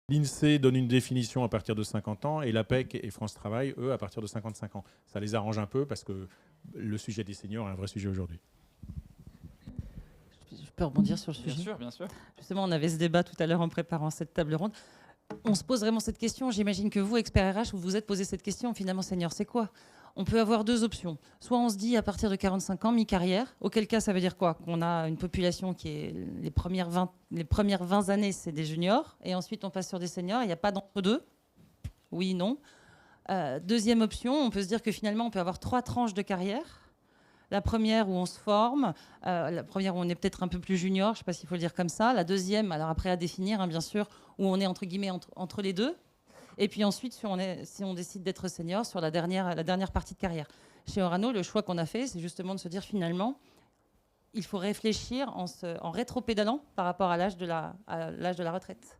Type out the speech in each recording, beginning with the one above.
L'INSEE donne une définition à partir de 50 ans et l'APEC et France Travail, eux, à partir de 55 ans. Ça les arrange un peu parce que le sujet des seniors est un vrai sujet aujourd'hui. Je peux rebondir sur le sujet ? Bien sûr, bien sûr. Justement, on avait ce débat tout à l'heure en préparant cette table ronde. On se pose vraiment cette question. J'imagine que vous, expert RH, vous vous êtes posé cette question. Finalement, senior, c'est quoi ? On peut avoir deux options. Soit on se dit à partir de 45 ans, mi-carrière, auquel cas ça veut dire quoi ? Qu'on a une population qui est les premières 20 années, c'est des juniors, et ensuite on passe sur des seniors, il n'y a pas d'entre-deux. Oui, non. Deuxième option, on peut se dire que finalement on peut avoir 3 tranches de carrière. La première où on se forme, la première où on est peut-être un peu plus junior, je ne sais pas s'il faut le dire comme ça. La deuxième, alors après à définir, hein, bien sûr, où on est entre guillemets entre les deux. Et puis ensuite, si on décide d'être senior, sur la dernière partie de carrière. Chez Orano, le choix qu'on a fait, c'est justement de se dire finalement, il faut réfléchir en rétro-pédalant par rapport à l'âge de la retraite.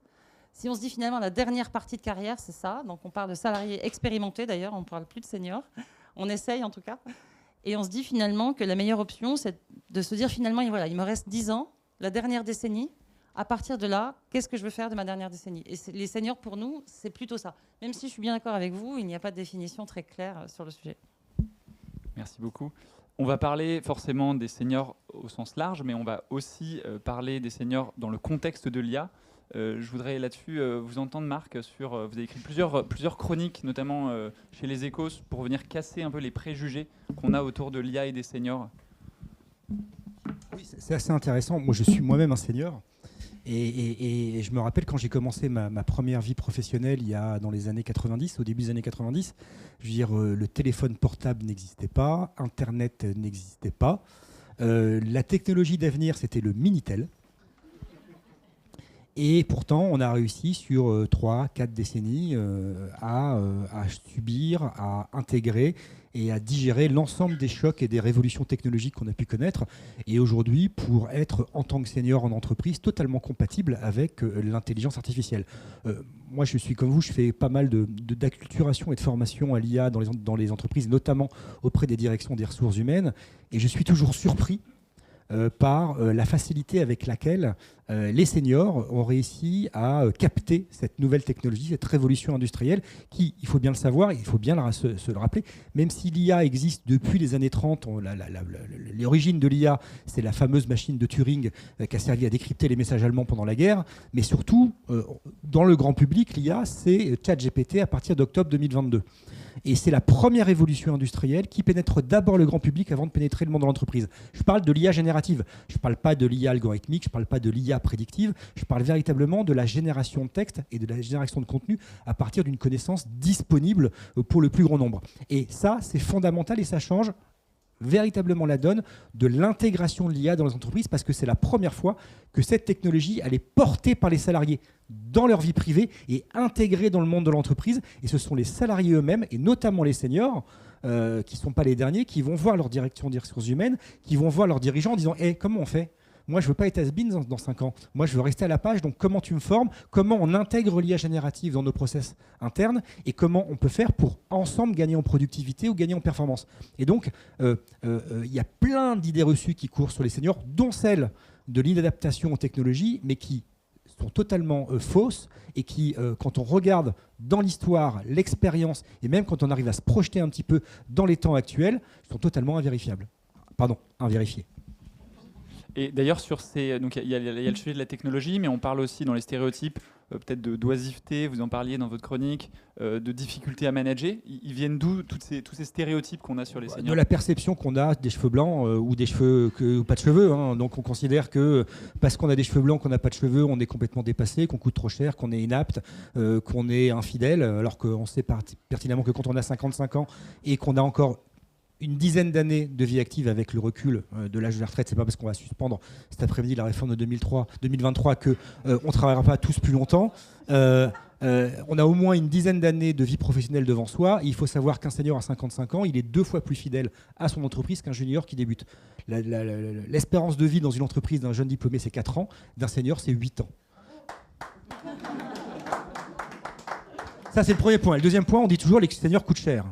Si on se dit finalement la dernière partie de carrière, c'est ça. Donc on parle de salariés expérimentés d'ailleurs, on ne parle plus de seniors. On essaye en tout cas. Et on se dit finalement que la meilleure option, c'est de se dire finalement, voilà, il me reste 10 ans, la dernière décennie. À partir de là, qu'est-ce que je veux faire de ma dernière décennie ? Et les seniors, pour nous, c'est plutôt ça. Même si je suis bien d'accord avec vous, il n'y a pas de définition très claire sur le sujet. Merci beaucoup. On va parler forcément des seniors au sens large, mais on va aussi parler des seniors dans le contexte de l'IA. Je voudrais là-dessus vous entendre, Marc, sur... vous avez écrit plusieurs chroniques, notamment chez Les Échos, pour venir casser un peu les préjugés qu'on a autour de l'IA et des seniors. Oui, c'est assez intéressant. Moi, je suis moi-même un senior. Et je me rappelle quand j'ai commencé ma première vie professionnelle dans les années 90, au début des années 90, je veux dire, le téléphone portable n'existait pas, Internet n'existait pas. La technologie d'avenir, c'était le Minitel. Et pourtant, on a réussi sur 3-4 décennies à subir, à intégrer et à digérer l'ensemble des chocs et des révolutions technologiques qu'on a pu connaître. Et aujourd'hui, pour être, en tant que senior en entreprise, totalement compatible avec l'intelligence artificielle. Moi, je suis comme vous, je fais pas mal d'acculturation et de formation à l'IA dans les entreprises, notamment auprès des directions des ressources humaines. Et je suis toujours surpris par la facilité avec laquelle les seniors ont réussi à capter cette nouvelle technologie, cette révolution industrielle qui, il faut bien le savoir, il faut bien se le rappeler, même si l'IA existe depuis les années 30, l'origine de l'IA, c'est la fameuse machine de Turing qui a servi à décrypter les messages allemands pendant la guerre, mais surtout, dans le grand public, l'IA, c'est ChatGPT à partir d'octobre 2022. Et c'est la première évolution industrielle qui pénètre d'abord le grand public avant de pénétrer le monde de l'entreprise. Je parle de l'IA générative. Je ne parle pas de l'IA algorithmique, je ne parle pas de l'IA prédictive. Je parle véritablement de la génération de texte et de la génération de contenu à partir d'une connaissance disponible pour le plus grand nombre. Et ça, c'est fondamental et ça change véritablement la donne de l'intégration de l'IA dans les entreprises parce que c'est la première fois que cette technologie elle est portée par les salariés dans leur vie privée et intégrée dans le monde de l'entreprise. Et ce sont les salariés eux-mêmes, et notamment les seniors, qui ne sont pas les derniers, qui vont voir leur direction des ressources humaines, qui vont voir leurs dirigeants en disant hey, « comment on fait ? Moi, je ne veux pas être has-been dans 5 ans. Moi, je veux rester à la page. Donc, comment tu me formes ? Comment on intègre l'IA générative dans nos process internes ? Et comment on peut faire pour ensemble gagner en productivité ou gagner en performance ?» Et donc, il y a plein d'idées reçues qui courent sur les seniors, dont celle de l'inadaptation aux technologies, mais qui sont totalement fausses et qui, quand on regarde dans l'histoire, l'expérience, et même quand on arrive à se projeter un petit peu dans les temps actuels, sont totalement invérifiables. Pardon, invérifiés. Et d'ailleurs, donc il y a le sujet de la technologie, mais on parle aussi dans les stéréotypes, peut-être d'oisiveté, vous en parliez dans votre chronique, de difficulté à manager. Ils viennent d'où tous ces stéréotypes qu'on a sur les seniors ? De la perception qu'on a des cheveux blancs ou des cheveux ou pas de cheveux. Hein. Donc on considère que parce qu'on a des cheveux blancs, qu'on n'a pas de cheveux, on est complètement dépassé, qu'on coûte trop cher, qu'on est inapte, qu'on est infidèle, alors qu'on sait pertinemment que quand on a 55 ans et qu'on a encore une dizaine d'années de vie active avec le recul de l'âge de la retraite, c'est pas parce qu'on va suspendre cet après-midi la réforme de 2023 qu'on ne travaillera pas tous plus longtemps. On a au moins une dizaine d'années de vie professionnelle devant soi. Il faut savoir qu'un senior à 55 ans, il est 2 fois plus fidèle à son entreprise qu'un junior qui débute. L'espérance de vie dans une entreprise d'un jeune diplômé, c'est 4 ans. D'un senior, c'est 8 ans. Ça, c'est le premier point. Le deuxième point, on dit toujours que les seniors coûtent cher.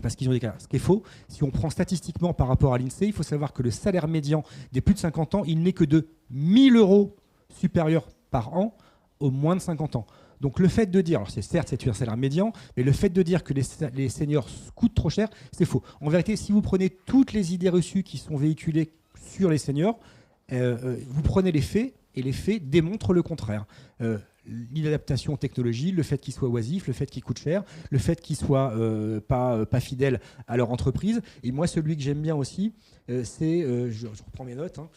Parce qu'ils ont des cas. Ce qui est faux, si on prend statistiquement par rapport à l'INSEE, il faut savoir que le salaire médian des plus de 50 ans, il n'est que de 1 000 € supérieur par an aux moins de 50 ans. Donc le fait de dire, alors certes c'est un salaire médian, mais le fait de dire que les seniors coûtent trop cher, c'est faux. En vérité, si vous prenez toutes les idées reçues qui sont véhiculées sur les seniors, vous prenez les faits, et les faits démontrent le contraire. L'inadaptation aux technologies, le fait qu'ils soient oisifs, le fait qu'ils coûtent cher, le fait qu'ils soient pas fidèles à leur entreprise. Et moi, celui que j'aime bien aussi, c'est, je reprends mes notes, hein,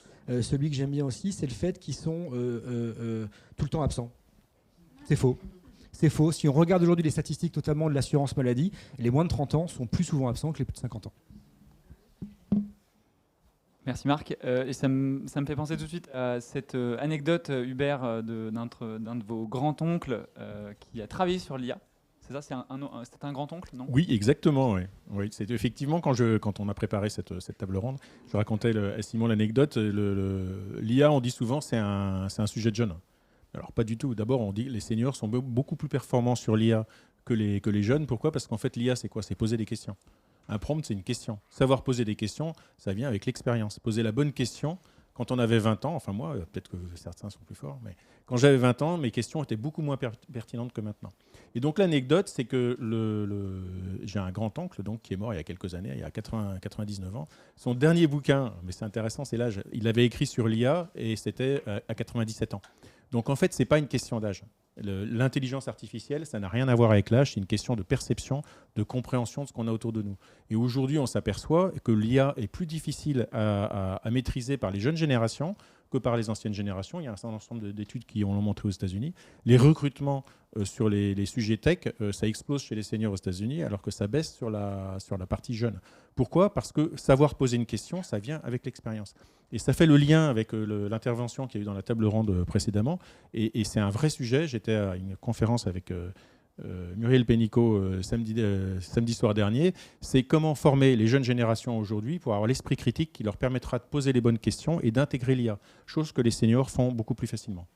celui que j'aime bien aussi, c'est le fait qu'ils sont tout le temps absents. C'est faux. C'est faux. Si on regarde aujourd'hui les statistiques, notamment de l'assurance maladie, les moins de 30 ans sont plus souvent absents que les plus de 50 ans. Merci Marc. Et ça me fait penser tout de suite à cette anecdote, Hubert, d'un de vos grands-oncles qui a travaillé sur l'IA. C'est ça, c'était un grand-oncle, non ? Oui, exactement. Oui. Oui, c'est effectivement quand on a préparé cette table ronde, je racontais à Simon l'anecdote. L'IA, on dit souvent, c'est un sujet de jeunes. Alors pas du tout. D'abord, on dit que les seniors sont beaucoup plus performants sur l'IA que les jeunes. Pourquoi ? Parce qu'en fait, l'IA, c'est quoi ? C'est poser des questions. Un prompt, c'est une question. Savoir poser des questions, ça vient avec l'expérience. Poser la bonne question. Quand on avait 20 ans, enfin moi, peut-être que certains sont plus forts, mais quand j'avais 20 ans, mes questions étaient beaucoup moins pertinentes que maintenant. Et donc l'anecdote, c'est que j'ai un grand-oncle donc, qui est mort il y a quelques années, il y a 99 ans. Son dernier bouquin, mais c'est intéressant, c'est l'âge, il avait écrit sur l'IA et c'était à 97 ans. Donc en fait, ce n'est pas une question d'âge. L'intelligence artificielle, ça n'a rien à voir avec l'âge, c'est une question de perception, de compréhension de ce qu'on a autour de nous. Et aujourd'hui, on s'aperçoit que l'IA est plus difficile à maîtriser par les jeunes générations que par les anciennes générations. Il y a un certain ensemble d'études qui l'ont montré aux États-Unis. Les recrutements sur les sujets tech, ça explose chez les seniors aux États-Unis, alors que ça baisse sur la partie jeune. Pourquoi ? Parce que savoir poser une question, ça vient avec l'expérience. Et ça fait le lien avec l'intervention qu'il y a eu dans la table ronde précédemment. Et c'est un vrai sujet. J'étais à une conférence avec Muriel Pénicaud samedi soir dernier. C'est comment former les jeunes générations aujourd'hui pour avoir l'esprit critique qui leur permettra de poser les bonnes questions et d'intégrer l'IA, chose que les seniors font beaucoup plus facilement.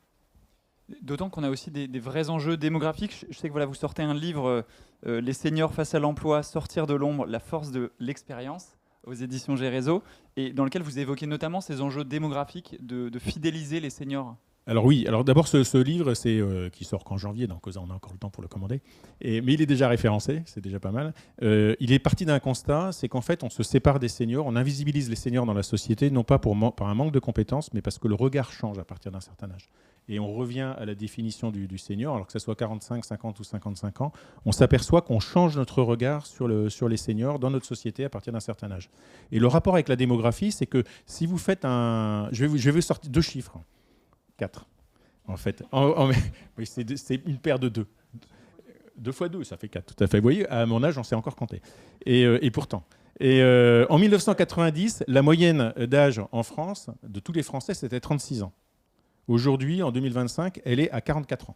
D'autant qu'on a aussi des vrais enjeux démographiques. Je sais que vous sortez un livre, Les seniors face à l'emploi, sortir de l'ombre, la force de l'expérience, aux éditions Gérézo, et dans lequel vous évoquez notamment ces enjeux démographiques de fidéliser les seniors. Alors oui, alors d'abord ce livre, qui sort qu'en janvier, donc on a encore le temps pour le commander, mais il est déjà référencé, c'est déjà pas mal. Il est parti d'un constat, c'est qu'en fait on se sépare des seniors, on invisibilise les seniors dans la société, non pas par un manque de compétences, mais parce que le regard change à partir d'un certain âge. Et on revient à la définition du senior, alors que ce soit 45, 50 ou 55 ans, on s'aperçoit qu'on change notre regard sur les seniors dans notre société à partir d'un certain âge. Et le rapport avec la démographie, c'est que si vous faites Je vais vous sortir 2 chiffres. 4, en fait. Oui, c'est une paire de 2. 2 fois 2, ça fait 4, tout à fait. Vous voyez, à mon âge, on sait encore compter. Et pourtant. En 1990, la moyenne d'âge en France, de tous les Français, c'était 36 ans. Aujourd'hui, en 2025, elle est à 44 ans.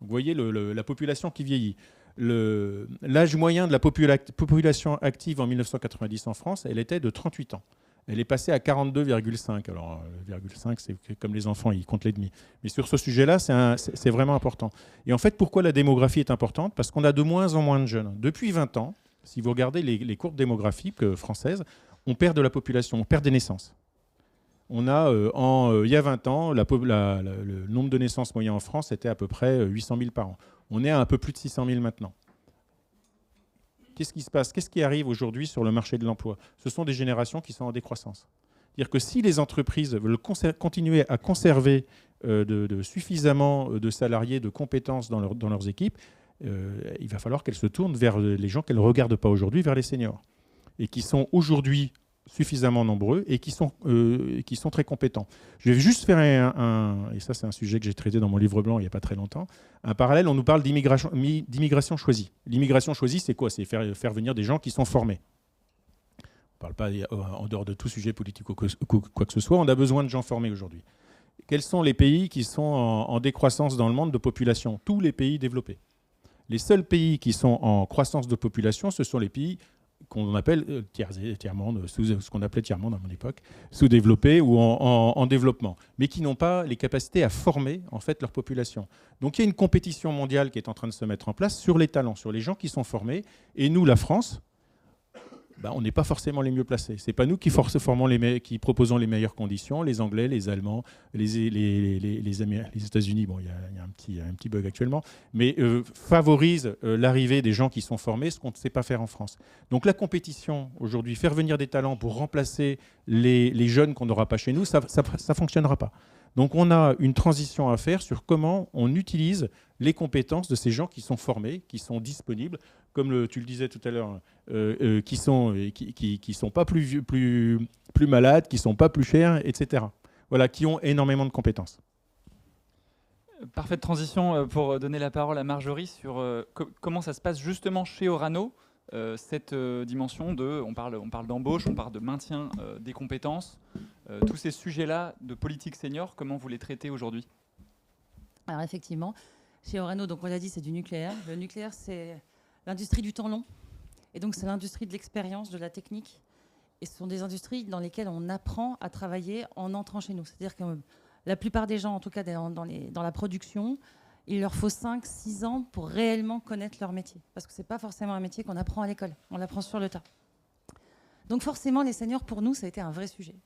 Donc, vous voyez la population qui vieillit. L'âge moyen de la population active en 1990 en France, elle était de 38 ans. Elle est passée à 42,5. Alors, 0,5, c'est comme les enfants, ils comptent les demi. Mais sur ce sujet-là, c'est vraiment important. Et en fait, pourquoi la démographie est importante ? Parce qu'on a de moins en moins de jeunes. Depuis 20 ans, si vous regardez les courbes démographiques françaises, on perd de la population, on perd des naissances. On a, il y a 20 ans, le nombre de naissances moyen en France était à peu près 800 000 par an. On est à un peu plus de 600 000 maintenant. Qu'est-ce qui se passe ? Qu'est-ce qui arrive aujourd'hui sur le marché de l'emploi ? Ce sont des générations qui sont en décroissance. C'est-à-dire que si les entreprises veulent continuer à conserver suffisamment de salariés, de compétences dans leurs équipes, il va falloir qu'elles se tournent vers les gens qu'elles ne regardent pas aujourd'hui, vers les seniors. Et qui sont aujourd'hui suffisamment nombreux et qui sont très compétents. Je vais juste faire et ça c'est un sujet que j'ai traité dans mon livre blanc il n'y a pas très longtemps, un parallèle, on nous parle d'immigration choisie. L'immigration choisie, c'est quoi ? C'est faire venir des gens qui sont formés. On ne parle pas en dehors de tout sujet politique ou quoi que ce soit, on a besoin de gens formés aujourd'hui. Quels sont les pays qui sont en décroissance dans le monde de population ? Tous les pays développés. Les seuls pays qui sont en croissance de population, ce sont les pays qu'on appelle tiers-monde, ce qu'on appelait tiers-monde à mon époque, sous-développés ou en développement, mais qui n'ont pas les capacités à former en fait leur population. Donc il y a une compétition mondiale qui est en train de se mettre en place sur les talents, sur les gens qui sont formés. Et nous, la France, on n'est pas forcément les mieux placés. Ce n'est pas nous qui proposons les meilleures conditions. Les Anglais, les Allemands, les États-Unis, il y a un petit bug actuellement, mais favorisent l'arrivée des gens qui sont formés, ce qu'on ne sait pas faire en France. Donc la compétition, aujourd'hui, faire venir des talents pour remplacer les jeunes qu'on n'aura pas chez nous, ça ne fonctionnera pas. Donc on a une transition à faire sur comment on utilise les compétences de ces gens qui sont formés, qui sont disponibles, comme tu le disais tout à l'heure, qui sont pas plus malades, qui sont pas plus chers, etc. Voilà, qui ont énormément de compétences. Parfaite transition pour donner la parole à Marjorie sur comment ça se passe justement chez Orano, cette dimension de, on parle d'embauche, on parle de maintien des compétences, tous ces sujets-là de politique senior, comment vous les traitez aujourd'hui? Alors effectivement, chez Orano, donc on l'a dit, c'est du nucléaire. Le nucléaire, c'est l'industrie du temps long. Et donc c'est l'industrie de l'expérience, de la technique. Et ce sont des industries dans lesquelles on apprend à travailler en entrant chez nous. C'est-à-dire que la plupart des gens, en tout cas dans la production, il leur faut 5-6 ans pour réellement connaître leur métier. Parce que ce n'est pas forcément un métier qu'on apprend à l'école. On l'apprend sur le tas. Donc forcément, les seniors, pour nous, ça a été un vrai sujet.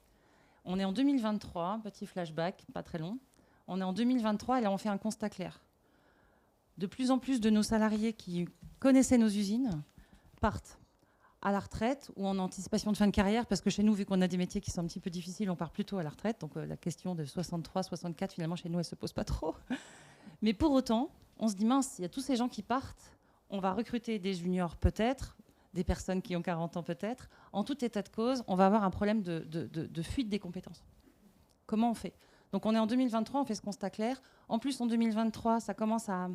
On est en 2023, petit flashback, pas très long. On est en 2023 et là, on fait un constat clair. De plus en plus de nos salariés qui connaissaient nos usines partent à la retraite ou en anticipation de fin de carrière, parce que chez nous, vu qu'on a des métiers qui sont un petit peu difficiles, on part plutôt à la retraite. Donc la question de 63, 64, finalement, chez nous, elle ne se pose pas trop. Mais pour autant, on se dit, mince, il y a tous ces gens qui partent, on va recruter des juniors peut-être, des personnes qui ont 40 ans peut-être. En tout état de cause, on va avoir un problème de fuite des compétences. Comment on fait? Donc on est en 2023, on fait ce constat clair. En plus, en 2023, ça commence à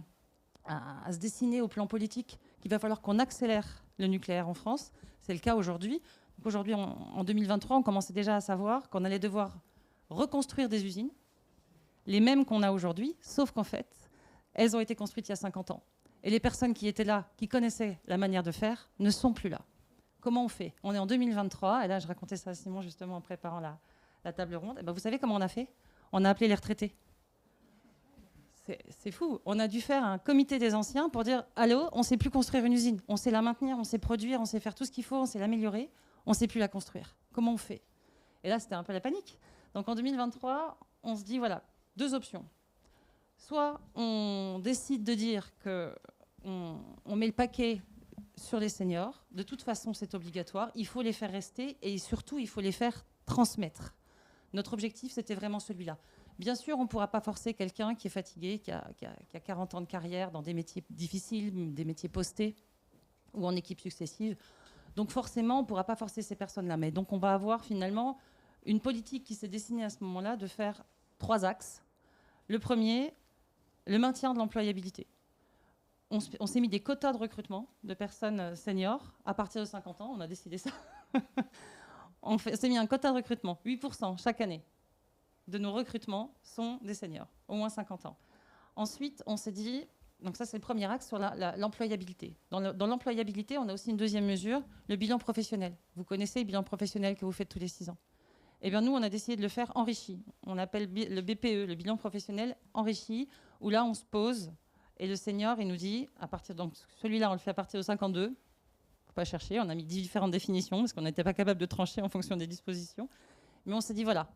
se dessiner au plan politique qu'il va falloir qu'on accélère le nucléaire en France. C'est le cas aujourd'hui. Donc aujourd'hui, en 2023, on commençait déjà à savoir qu'on allait devoir reconstruire des usines, les mêmes qu'on a aujourd'hui, sauf qu'en fait, elles ont été construites il y a 50 ans. Et les personnes qui étaient là, qui connaissaient la manière de faire, ne sont plus là. Comment on fait? On est en 2023, et là, je racontais ça à Simon justement en préparant la table ronde. Et ben, vous savez comment on a fait? On a appelé les retraités. C'est fou. On a dû faire un comité des anciens pour dire « Allô, on ne sait plus construire une usine. On sait la maintenir, on sait produire, on sait faire tout ce qu'il faut, on sait l'améliorer. On ne sait plus la construire. Comment on fait ?» Et là, c'était un peu la panique. Donc en 2023, on se dit, voilà, 2 options. Soit on décide de dire qu'on met le paquet sur les seniors. De toute façon, c'est obligatoire. Il faut les faire rester et surtout, il faut les faire transmettre. Notre objectif, c'était vraiment celui-là. Bien sûr, on ne pourra pas forcer quelqu'un qui est fatigué, qui a 40 ans de carrière dans des métiers difficiles, des métiers postés ou en équipe successive. Donc forcément, on ne pourra pas forcer ces personnes-là. Mais donc on va avoir finalement une politique qui s'est dessinée à ce moment-là de faire 3 axes. Le premier, le maintien de l'employabilité. On s'est mis des quotas de recrutement de personnes seniors à partir de 50 ans. On a décidé ça. On s'est mis un quota de recrutement, 8% chaque année de nos recrutements sont des seniors, au moins 50 ans. Ensuite, on s'est dit, donc ça c'est le premier axe sur l'employabilité. Dans l'employabilité, on a aussi une deuxième mesure, le bilan professionnel. Vous connaissez le bilan professionnel que vous faites tous les 6 ans. Eh bien nous, on a décidé de le faire enrichi. On appelle le BPE, le bilan professionnel enrichi, où là on se pose et le senior, il nous dit, donc celui-là on le fait à partir de 52, il ne faut pas chercher, on a mis différentes définitions parce qu'on n'était pas capable de trancher en fonction des dispositions. Mais on s'est dit, voilà,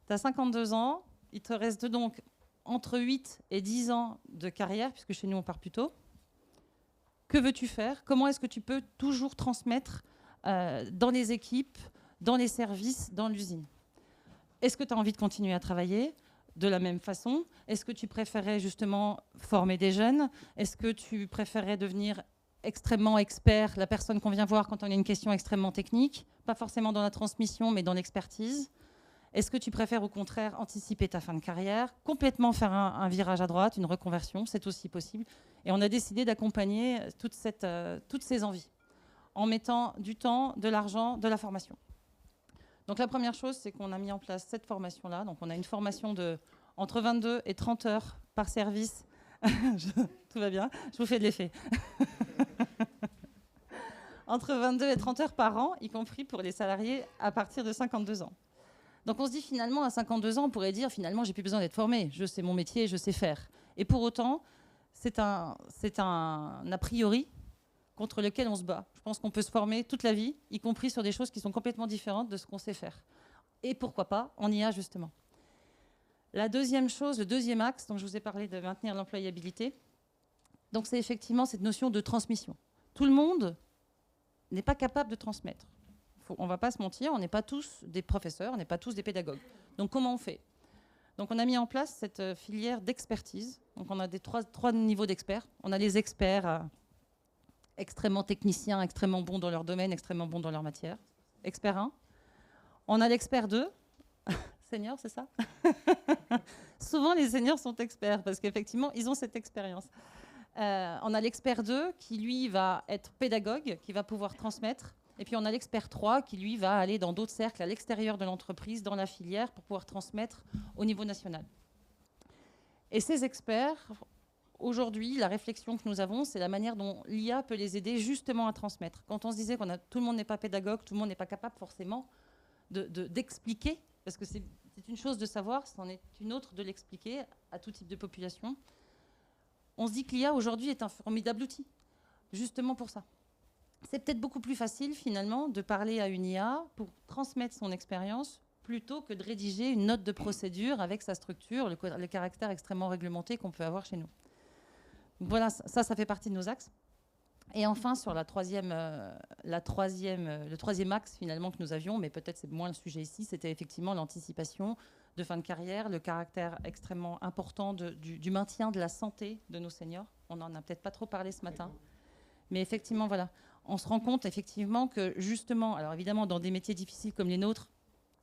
tu as 52 ans, il te reste donc entre 8 et 10 ans de carrière, puisque chez nous, on part plus tôt. Que veux-tu faire? Comment est-ce que tu peux toujours transmettre dans les équipes, dans les services, dans l'usine? Est-ce que tu as envie de continuer à travailler de la même façon? Est-ce que tu préférais justement former des jeunes? Est-ce que tu préférais devenir extrêmement expert, la personne qu'on vient voir quand on a une question extrêmement technique, pas forcément dans la transmission, mais dans l'expertise? Est-ce que tu préfères au contraire anticiper ta fin de carrière, complètement faire un virage à droite, une reconversion? C'est aussi possible. Et on a décidé d'accompagner toutes ces envies en mettant du temps, de l'argent, de la formation. Donc la première chose, c'est qu'on a mis en place cette formation-là. Donc on a une formation de entre 22 et 30 heures par service. Tout va bien, je vous fais de l'effet. Entre 22 et 30 heures par an, y compris pour les salariés à partir de 52 ans. Donc on se dit finalement, à 52 ans, on pourrait dire finalement, j'ai plus besoin d'être formé, je sais mon métier, je sais faire. Et pour autant, c'est un a priori contre lequel on se bat. Je pense qu'on peut se former toute la vie, y compris sur des choses qui sont complètement différentes de ce qu'on sait faire. Et pourquoi pas en IA, justement. La deuxième chose, le deuxième axe dont je vous ai parlé de maintenir l'employabilité, donc c'est effectivement cette notion de transmission. Tout le monde n'est pas capable de transmettre. On ne va pas se mentir, on n'est pas tous des professeurs, on n'est pas tous des pédagogues. Donc comment on fait? Donc on a mis en place cette filière d'expertise. Donc on a trois niveaux d'experts. On a les experts extrêmement techniciens, extrêmement bons dans leur domaine, extrêmement bons dans leur matière. Expert 1. On a l'expert 2. Senior, c'est ça? Souvent les seniors sont experts parce qu'effectivement ils ont cette expérience. On a l'expert 2 qui lui va être pédagogue, qui va pouvoir transmettre. Et puis on a l'expert 3 qui lui va aller dans d'autres cercles à l'extérieur de l'entreprise, dans la filière, pour pouvoir transmettre au niveau national. Et ces experts, aujourd'hui, la réflexion que nous avons, c'est la manière dont l'IA peut les aider justement à transmettre. Quand on se disait tout le monde n'est pas pédagogue, tout le monde n'est pas capable forcément d'expliquer, parce que c'est une chose de savoir, c'en est une autre de l'expliquer à tout type de population. On se dit que l'IA aujourd'hui est un formidable outil, justement pour ça. C'est peut-être beaucoup plus facile finalement de parler à une IA pour transmettre son expérience plutôt que de rédiger une note de procédure avec sa structure, le caractère extrêmement réglementé qu'on peut avoir chez nous. Donc voilà, ça fait partie de nos axes. Et enfin, sur le troisième axe finalement que nous avions, mais peut-être c'est moins le sujet ici, c'était effectivement l'anticipation de fin de carrière, le caractère extrêmement important du maintien de la santé de nos seniors. On n'en a peut-être pas trop parlé ce matin. Mais effectivement, voilà, on se rend compte effectivement que justement, alors évidemment dans des métiers difficiles comme les nôtres,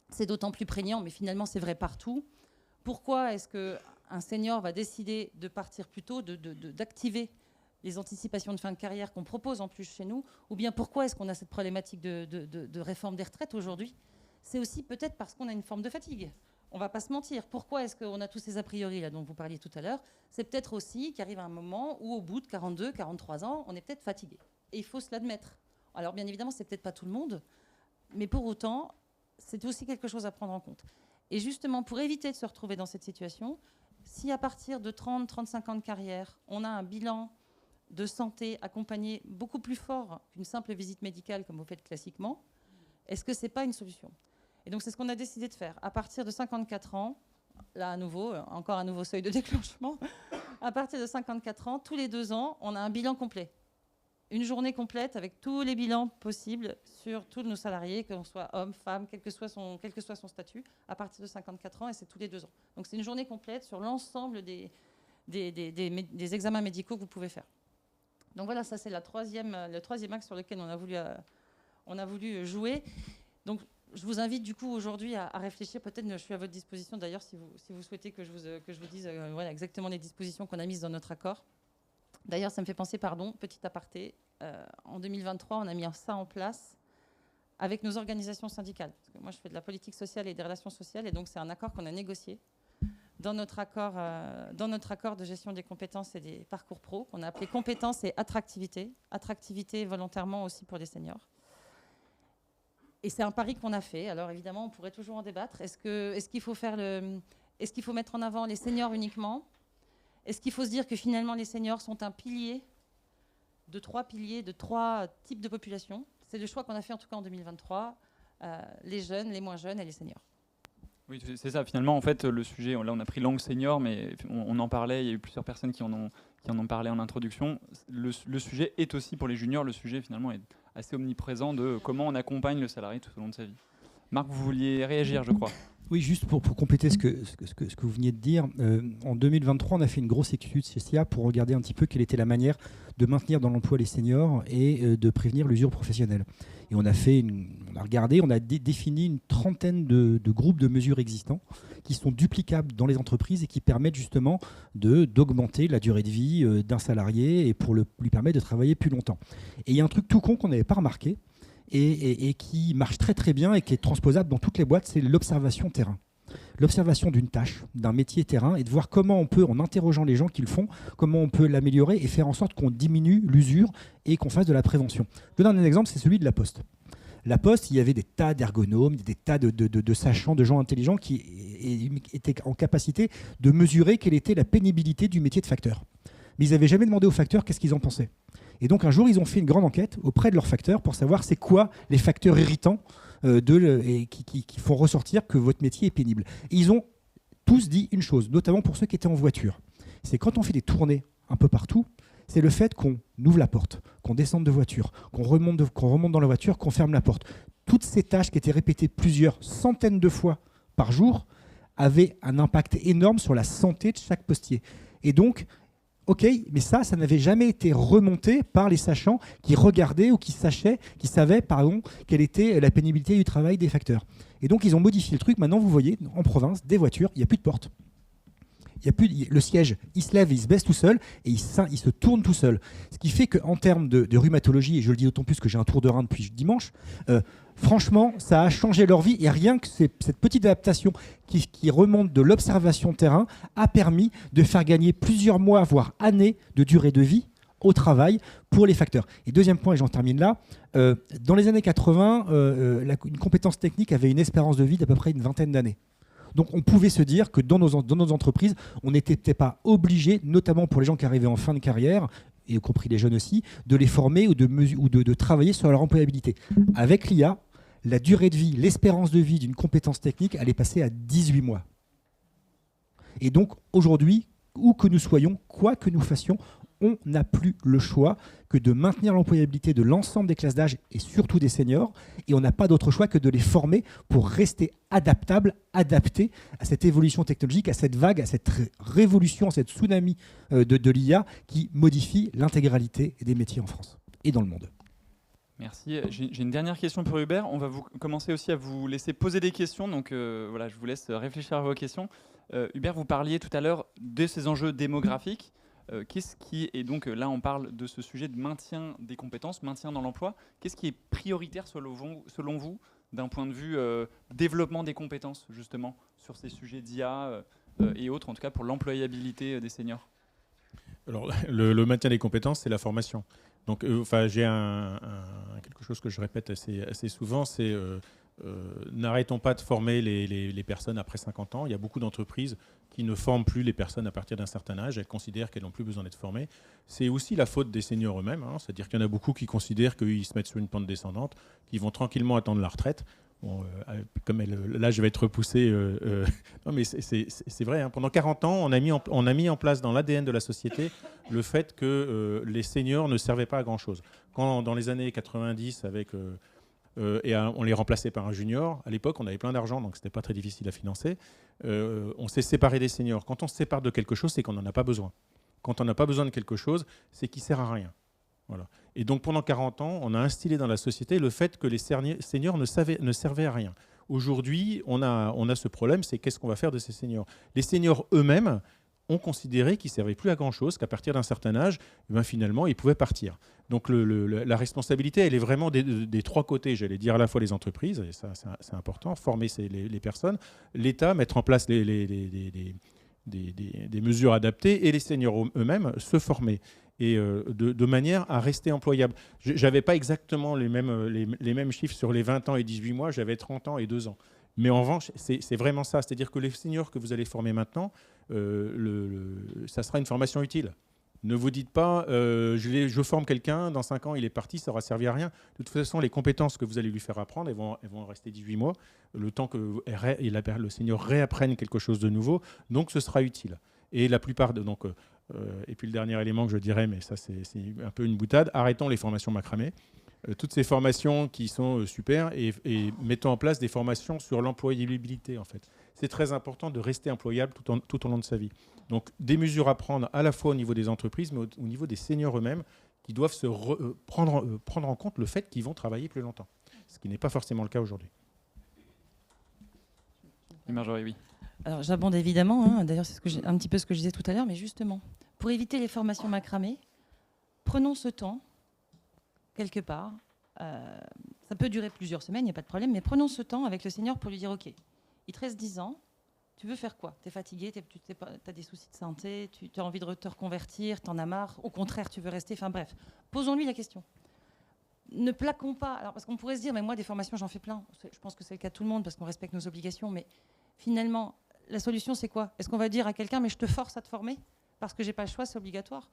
c'est d'autant plus prégnant, mais finalement c'est vrai partout. Pourquoi est-ce qu'un senior va décider de partir plus tôt, d'activer les anticipations de fin de carrière qu'on propose en plus chez nous? Ou bien pourquoi est-ce qu'on a cette problématique de réforme des retraites aujourd'hui? C'est aussi peut-être parce qu'on a une forme de fatigue. On ne va pas se mentir. Pourquoi est-ce qu'on a tous ces a priori là dont vous parliez tout à l'heure? C'est peut-être aussi qu'il arrive un moment où au bout de 42, 43 ans, on est peut-être fatigué. Et il faut se l'admettre. Alors bien évidemment, c'est peut-être pas tout le monde, mais pour autant, c'est aussi quelque chose à prendre en compte. Et justement, pour éviter de se retrouver dans cette situation, si à partir de 30, 35 ans de carrière, on a un bilan de santé accompagné beaucoup plus fort qu'une simple visite médicale comme vous faites classiquement, est-ce que ce n'est pas une solution? Et donc c'est ce qu'on a décidé de faire. À partir de 54 ans, là à nouveau, encore un nouveau seuil de déclenchement, à partir de 54 ans, tous les 2 ans, on a un bilan complet. Une journée complète avec tous les bilans possibles sur tous nos salariés, qu'on soit homme, femme, quel que soit son statut, à partir de 54 ans, et c'est tous les 2 ans. Donc c'est une journée complète sur l'ensemble des examens médicaux que vous pouvez faire. Donc voilà, ça c'est le troisième axe sur lequel on a voulu jouer. Donc je vous invite du coup aujourd'hui à réfléchir. Peut-être je suis à votre disposition d'ailleurs si vous souhaitez que je vous dise voilà, exactement les dispositions qu'on a mises dans notre accord. D'ailleurs, ça me fait penser, petit aparté, en 2023, on a mis ça en place avec nos organisations syndicales. Parce que moi, je fais de la politique sociale et des relations sociales, et donc c'est un accord qu'on a négocié dans notre accord de gestion des compétences et des parcours pro, qu'on a appelé compétences et attractivité. Attractivité volontairement aussi pour les seniors. Et c'est un pari qu'on a fait. Alors évidemment, on pourrait toujours en débattre. Est-ce qu'il faut mettre en avant les seniors uniquement? Est-ce qu'il faut se dire que finalement les seniors sont un pilier de 3 types de populations? C'est le choix qu'on a fait en tout cas en 2023, les jeunes, les moins jeunes et les seniors. Oui, c'est ça. Finalement, en fait, le sujet, là on a pris l'angle senior, mais on en parlait, il y a eu plusieurs personnes qui en ont parlé en introduction. Le sujet est aussi pour les juniors, le sujet finalement est assez omniprésent de comment on accompagne le salarié tout au long de sa vie. Marc, vous vouliez réagir, je crois. Oui, juste pour compléter ce que vous veniez de dire, en 2023, on a fait une grosse étude chez SIA pour regarder un petit peu quelle était la manière de maintenir dans l'emploi les seniors et de prévenir l'usure professionnelle. Et on a défini une trentaine de groupes de mesures existants qui sont duplicables dans les entreprises et qui permettent justement d'augmenter la durée de vie d'un salarié et pour lui permettre de travailler plus longtemps. Et il y a un truc tout con qu'on n'avait pas remarqué, et qui marche très très bien et qui est transposable dans toutes les boîtes, c'est l'observation terrain. L'observation d'une tâche, d'un métier terrain, et de voir comment on peut, en interrogeant les gens qui le font, comment on peut l'améliorer et faire en sorte qu'on diminue l'usure et qu'on fasse de la prévention. Je donne un exemple, c'est celui de la Poste. La Poste, il y avait des tas d'ergonomes, des tas de sachants, de gens intelligents qui étaient en capacité de mesurer quelle était la pénibilité du métier de facteur. Mais ils n'avaient jamais demandé aux facteurs qu'est-ce qu'ils en pensaient. Et donc un jour, ils ont fait une grande enquête auprès de leurs facteurs pour savoir c'est quoi les facteurs irritants qui font ressortir que votre métier est pénible. Et ils ont tous dit une chose, notamment pour ceux qui étaient en voiture. C'est quand on fait des tournées un peu partout, c'est le fait qu'on ouvre la porte, qu'on descende de voiture, qu'on remonte dans la voiture, qu'on ferme la porte. Toutes ces tâches qui étaient répétées plusieurs centaines de fois par jour avaient un impact énorme sur la santé de chaque postier. Et donc, ok, mais ça n'avait jamais été remonté par les sachants qui regardaient ou qui savaient, quelle était la pénibilité du travail des facteurs. Et donc, ils ont modifié le truc. Maintenant, vous voyez, en province, des voitures, il n'y a plus de porte. Le siège, il se lève, il se baisse tout seul et il se tourne tout seul. Ce qui fait qu'en termes de rhumatologie, et je le dis d'autant plus que j'ai un tour de rein depuis dimanche, franchement, ça a changé leur vie. Et rien que cette petite adaptation qui remonte de l'observation terrain a permis de faire gagner plusieurs mois, voire années de durée de vie au travail pour les facteurs. Et deuxième point, et j'en termine là, dans les années 80, une compétence technique avait une espérance de vie d'à peu près une vingtaine d'années. Donc on pouvait se dire que dans nos entreprises, on n'était peut-être pas obligé, notamment pour les gens qui arrivaient en fin de carrière, et y compris les jeunes aussi, de les former ou de travailler sur leur employabilité. Avec l'IA, la durée de vie, l'espérance de vie d'une compétence technique, elle est passée à 18 mois. Et donc aujourd'hui, où que nous soyons, quoi que nous fassions, on n'a plus le choix que de maintenir l'employabilité de l'ensemble des classes d'âge et surtout des seniors. Et on n'a pas d'autre choix que de les former pour rester adaptables, adaptés à cette évolution technologique, à cette vague, à cette révolution, à cette tsunami de l'IA qui modifie l'intégralité des métiers en France et dans le monde. Merci. J'ai une dernière question pour Hubert. On va commencer aussi à vous laisser poser des questions. Donc voilà, je vous laisse réfléchir à vos questions. Hubert, vous parliez tout à l'heure de ces enjeux démographiques. Qu'est-ce qui est donc là on parle de ce sujet de maintien des compétences, maintien dans l'emploi. Qu'est-ce qui est prioritaire selon vous d'un point de vue développement des compétences justement sur ces sujets d'IA et autres, en tout cas pour l'employabilité des seniors? Alors le maintien des compétences, c'est la formation. Donc j'ai quelque chose que je répète assez souvent, c'est n'arrêtons pas de former les personnes après 50 ans. Il y a beaucoup d'entreprises qui ne forment plus les personnes à partir d'un certain âge. Elles considèrent qu'elles n'ont plus besoin d'être formées. C'est aussi la faute des seniors eux-mêmes. C'est-à-dire qu'il y en a beaucoup qui considèrent qu'ils se mettent sur une pente descendante, qu'ils vont tranquillement attendre la retraite. Bon, comme l'âge va être repoussé. Non, mais c'est vrai. Pendant 40 ans, on a mis en place dans l'ADN de la société le fait que les seniors ne servaient pas à grand-chose. Quand dans les années 90, on les remplaçait par un junior. À l'époque, on avait plein d'argent, donc c'était pas très difficile à financer. On s'est séparé des seniors. Quand on se sépare de quelque chose, c'est qu'on n'en a pas besoin. Quand on n'a pas besoin de quelque chose, c'est qu'il ne sert à rien. Voilà. Et donc pendant 40 ans, on a instillé dans la société le fait que les seniors ne servaient à rien. Aujourd'hui, on a ce problème, c'est qu'est-ce qu'on va faire de ces seniors? Les seniors eux-mêmes ont considéré qu'ils ne servaient plus à grand-chose, qu'à partir d'un certain âge, finalement, ils pouvaient partir. Donc la responsabilité, elle est vraiment des trois côtés, j'allais dire à la fois les entreprises, et ça c'est important, former les personnes, l'État, mettre en place des mesures adaptées, et les seniors eux-mêmes se former, et de manière à rester employable. Je n'avais pas exactement les mêmes chiffres sur les 20 ans et 18 mois, j'avais 30 ans et 2 ans. Mais en revanche, c'est vraiment ça, c'est-à-dire que les seniors que vous allez former maintenant, ça sera une formation utile. Ne vous dites pas, je forme quelqu'un, dans 5 ans il est parti, ça n'aura servi à rien. De toute façon, les compétences que vous allez lui faire apprendre, elles vont rester 18 mois, le temps que le senior réapprenne quelque chose de nouveau, donc ce sera utile. Et la plupart et puis le dernier élément que je dirais, mais ça c'est un peu une boutade, arrêtons les formations macramées. Toutes ces formations qui sont super et mettons en place des formations sur l'employabilité en fait. C'est très important de rester employable tout au long de sa vie. Donc des mesures à prendre à la fois au niveau des entreprises mais au niveau des seniors eux-mêmes qui doivent prendre en compte le fait qu'ils vont travailler plus longtemps, ce qui n'est pas forcément le cas aujourd'hui. Marjorie, oui. Alors j'abonde évidemment, d'ailleurs c'est un petit peu ce que je disais tout à l'heure, mais justement, pour éviter les formations macramées, prenons ce temps quelque part. Ça peut durer plusieurs semaines, il n'y a pas de problème, mais prenons ce temps avec le senior pour lui dire, OK, il te reste 10 ans, tu veux faire quoi? Tu es fatigué, tu as des soucis de santé, tu as envie de te reconvertir, tu en as marre, au contraire, tu veux rester, enfin bref. Posons-lui la question. Ne plaquons pas, alors, parce qu'on pourrait se dire, mais moi, des formations, j'en fais plein. Je pense que c'est le cas de tout le monde parce qu'on respecte nos obligations, mais finalement, la solution, c'est quoi? Est-ce qu'on va dire à quelqu'un, mais je te force à te former parce que j'ai pas le choix, c'est obligatoire?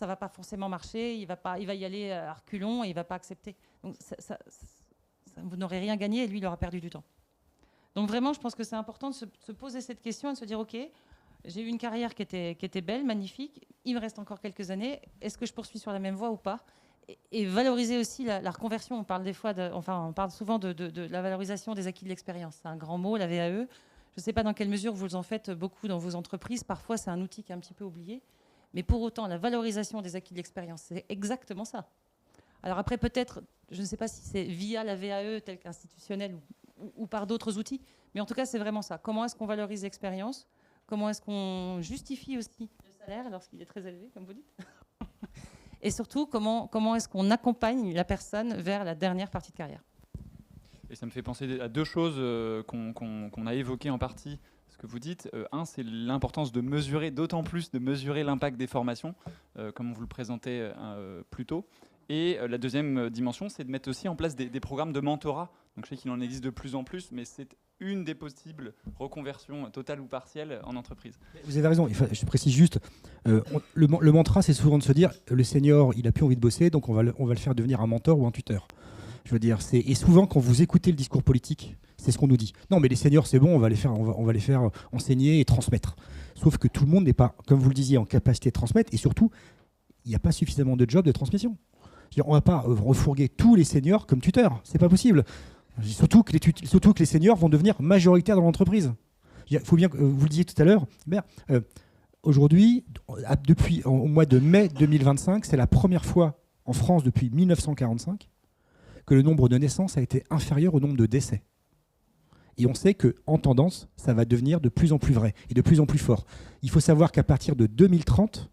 ça va pas forcément marcher, il va y aller à reculons et il va pas accepter. Donc vous n'aurez rien gagné et lui, il aura perdu du temps. Donc vraiment, je pense que c'est important de se poser cette question et de se dire, OK, j'ai eu une carrière qui était belle, magnifique, il me reste encore quelques années, est-ce que je poursuis sur la même voie ou pas ? Et valoriser aussi la reconversion. On parle souvent de la valorisation des acquis de l'expérience. C'est un grand mot, la VAE. Je ne sais pas dans quelle mesure vous en faites beaucoup dans vos entreprises. Parfois, c'est un outil qui est un petit peu oublié. Mais pour autant, la valorisation des acquis de l'expérience, c'est exactement ça. Alors après, peut-être, je ne sais pas si c'est via la VAE telle qu'institutionnelle ou par d'autres outils, mais en tout cas, c'est vraiment ça. Comment est-ce qu'on valorise l'expérience ? Comment est-ce qu'on justifie aussi le salaire lorsqu'il est très élevé, comme vous dites ? Et surtout, comment est-ce qu'on accompagne la personne vers la dernière partie de carrière ? Et ça me fait penser à deux choses qu'on a évoquées en partie, ce que vous dites. Un, c'est l'importance de mesurer, d'autant plus de mesurer l'impact des formations, comme on vous le présentait plus tôt. Et la deuxième dimension, c'est de mettre aussi en place des programmes de mentorat. Donc, je sais qu'il en existe de plus en plus, mais c'est une des possibles reconversions totales ou partielles en entreprise. Vous avez raison, je précise juste, le mantra, c'est souvent de se dire, le senior, il n'a plus envie de bosser, donc on va le faire devenir un mentor ou un tuteur. Je veux dire, et souvent, quand vous écoutez le discours politique, c'est ce qu'on nous dit. Non, mais les seniors, c'est bon, on va les faire enseigner et transmettre. Sauf que tout le monde n'est pas, comme vous le disiez, en capacité de transmettre, et surtout, il n'y a pas suffisamment de jobs de transmission. On ne va pas refourguer tous les seniors comme tuteurs, c'est pas possible. Surtout que les seniors vont devenir majoritaires dans l'entreprise. Il faut bien, vous le disiez tout à l'heure, aujourd'hui, au mois de mai 2025, c'est la première fois en France depuis 1945 que le nombre de naissances a été inférieur au nombre de décès. Et on sait qu'en tendance, ça va devenir de plus en plus vrai et de plus en plus fort. Il faut savoir qu'à partir de 2030,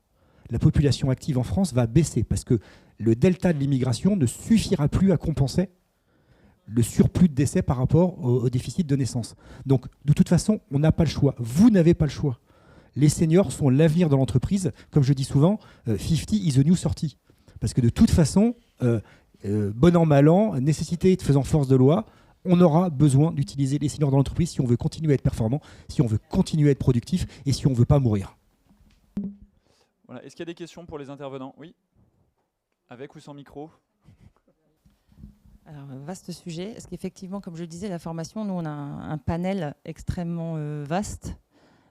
la population active en France va baisser parce que le delta de l'immigration ne suffira plus à compenser le surplus de décès par rapport au déficit de naissance. Donc, de toute façon, on n'a pas le choix. Vous n'avez pas le choix. Les seniors sont l'avenir de l'entreprise. Comme je dis souvent, 50 is the new 30. Parce que de toute façon, bon an, mal an, nécessité faisant force de loi, on aura besoin d'utiliser les seniors dans l'entreprise si on veut continuer à être performant, si on veut continuer à être productif et si on ne veut pas mourir. Voilà. Est-ce qu'il y a des questions pour les intervenants ? Oui ? Avec ou sans micro ? Alors, vaste sujet. Est-ce qu'effectivement, comme je le disais, la formation, nous, on a un panel extrêmement vaste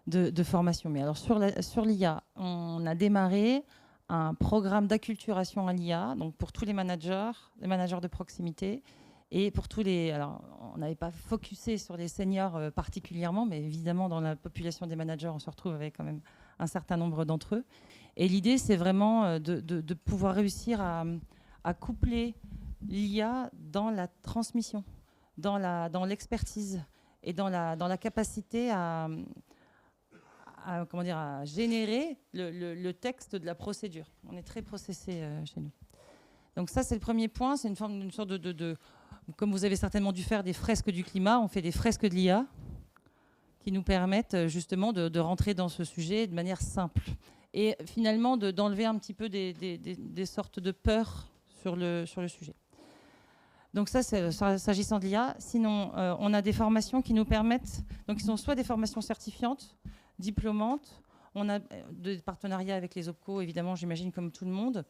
de formation. Mais alors, sur l'IA, on a démarré un programme d'acculturation à l'IA, donc pour tous les managers de proximité, et pour tous les... Alors, on n'avait pas focusé sur les seniors particulièrement, mais évidemment, dans la population des managers, on se retrouve avec quand même un certain nombre d'entre eux. Et l'idée, c'est vraiment de pouvoir réussir à coupler l'IA dans la transmission, dans l'expertise et dans la capacité à générer le texte de la procédure. On est très processé chez nous. Donc ça, c'est le premier point. C'est une sorte de comme vous avez certainement dû faire des fresques du climat, on fait des fresques de l'IA qui nous permettent justement de rentrer dans ce sujet de manière simple. Et finalement, d'enlever un petit peu des sortes de peurs sur le sujet. Donc ça, c'est s'agissant de l'IA. Sinon, on a des formations qui nous permettent, donc qui sont soit des formations certifiantes, diplômantes. On a des partenariats avec les OPCO, évidemment, j'imagine, comme tout le monde.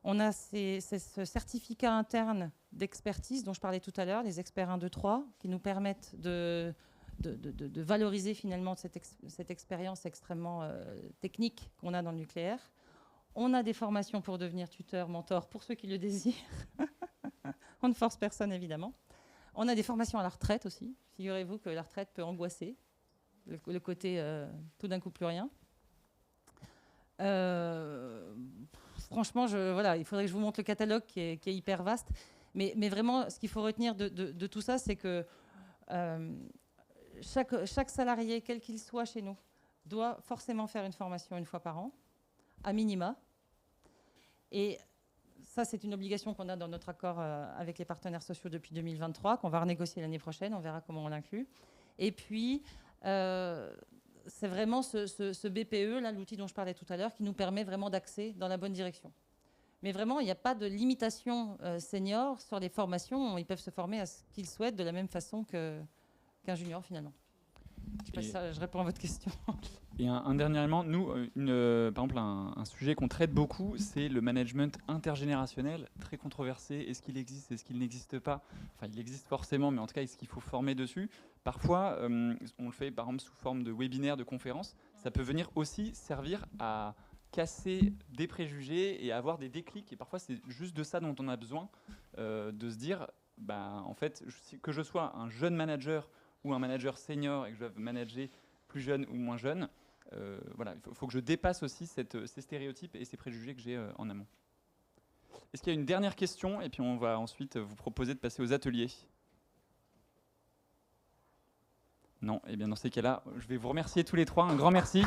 On a ce certificat interne d'expertise dont je parlais tout à l'heure, les experts 1, 2, 3, qui nous permettent de valoriser finalement cette expérience extrêmement technique qu'on a dans le nucléaire. On a des formations pour devenir tuteur, mentor, pour ceux qui le désirent. On ne force personne, évidemment. On a des formations à la retraite aussi. Figurez-vous que la retraite peut angoisser, le côté tout d'un coup plus rien. Franchement, il faudrait que je vous montre le catalogue qui est hyper vaste. Mais vraiment, ce qu'il faut retenir de tout ça, c'est que chaque salarié, quel qu'il soit chez nous, doit forcément faire une formation une fois par an, à minima. Et ça, c'est une obligation qu'on a dans notre accord avec les partenaires sociaux depuis 2023, qu'on va renégocier l'année prochaine. On verra comment on l'inclut. Et puis, c'est vraiment ce BPE, là, l'outil dont je parlais tout à l'heure, qui nous permet vraiment d'axer dans la bonne direction. Mais vraiment, il n'y a pas de limitation senior sur les formations. Ils peuvent se former à ce qu'ils souhaitent de la même façon qu'un junior, finalement. Je sais pas si je réponds à votre question. Et un dernier élément, nous, par exemple, un sujet qu'on traite beaucoup, c'est le management intergénérationnel, très controversé. Est-ce qu'il existe, est-ce qu'il n'existe pas? Enfin, il existe forcément, mais en tout cas, est-ce qu'il faut former dessus? Parfois, on le fait par exemple sous forme de webinaire, de conférences. Ça peut venir aussi servir à casser des préjugés et à avoir des déclics. Et parfois, c'est juste de ça dont on a besoin, de se dire, en fait, que je sois un jeune manager ou un manager senior et que je dois manager plus jeune ou moins jeune, voilà, il faut que je dépasse aussi ces stéréotypes et ces préjugés que j'ai en amont. Est-ce qu'il y a une dernière question? Et puis on va ensuite vous proposer de passer aux ateliers. Non? Eh bien dans ces cas-là, je vais vous remercier tous les trois. Un grand merci.